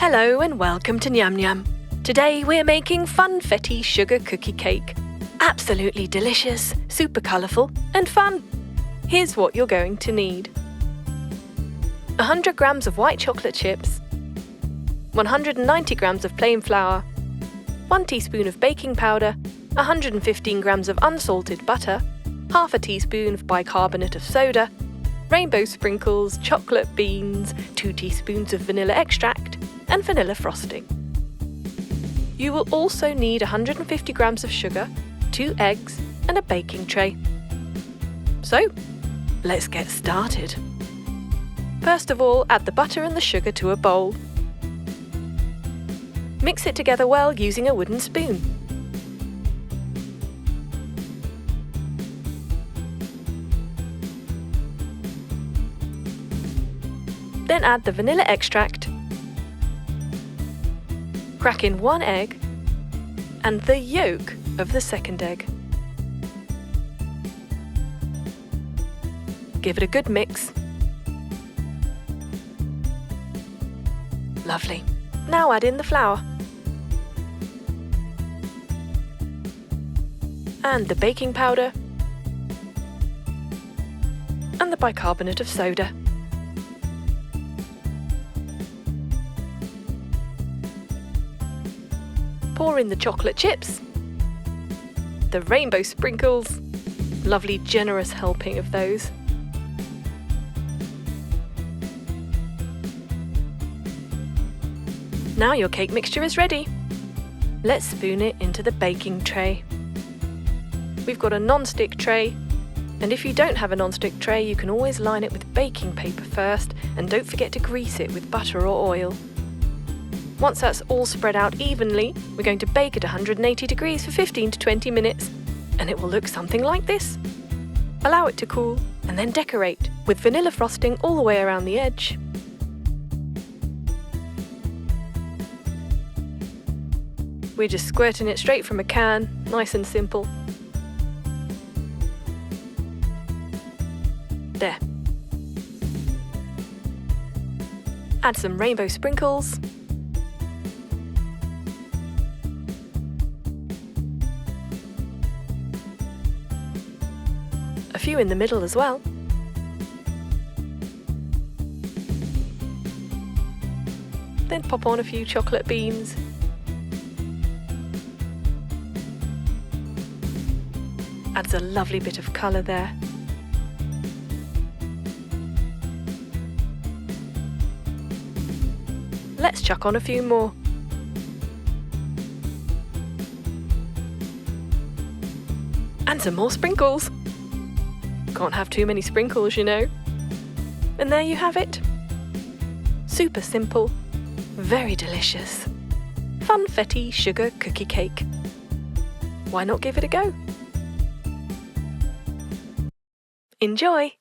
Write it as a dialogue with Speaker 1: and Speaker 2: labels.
Speaker 1: Hello and welcome to Nyam Nyam. Today we're making Funfetti sugar cookie cake. Absolutely delicious, super colourful and fun. Here's what you're going to need. 100 grams of white chocolate chips, 190 grams of plain flour, 1 teaspoon of baking powder, 115 grams of unsalted butter, half a teaspoon of bicarbonate of soda, rainbow sprinkles, chocolate beans, 2 teaspoons of vanilla extract, and vanilla frosting. You will also need 150 grams of sugar, 2 eggs, and a baking tray. So, let's get started. First of all, add the butter and the sugar to a bowl. Mix it together well using a wooden spoon. Then add the vanilla extract, crack in 1 egg and the yolk of the second egg. Give it a good mix. Lovely. Now add in the flour and the baking powder and the bicarbonate of soda. Pour in the chocolate chips, the rainbow sprinkles, lovely generous helping of those. Now your cake mixture is ready. Let's spoon it into the baking tray. We've got a non-stick tray, and if you don't have a non-stick tray, you can always line it with baking paper first, and don't forget to grease it with butter or oil. Once that's all spread out evenly, we're going to bake at 180 degrees for 15 to 20 minutes, and it will look something like this. Allow it to cool, and then decorate with vanilla frosting all the way around the edge. We're just squirting it straight from a can, nice and simple. There. Add some rainbow sprinkles. A few in the middle as well. Then pop on a few chocolate beans. Adds a lovely bit of colour there. Let's chuck on a few more. And some more sprinkles. Can't have too many sprinkles, you know. And there you have it. Super simple, very delicious. Funfetti sugar cookie cake. Why not give it a go? Enjoy!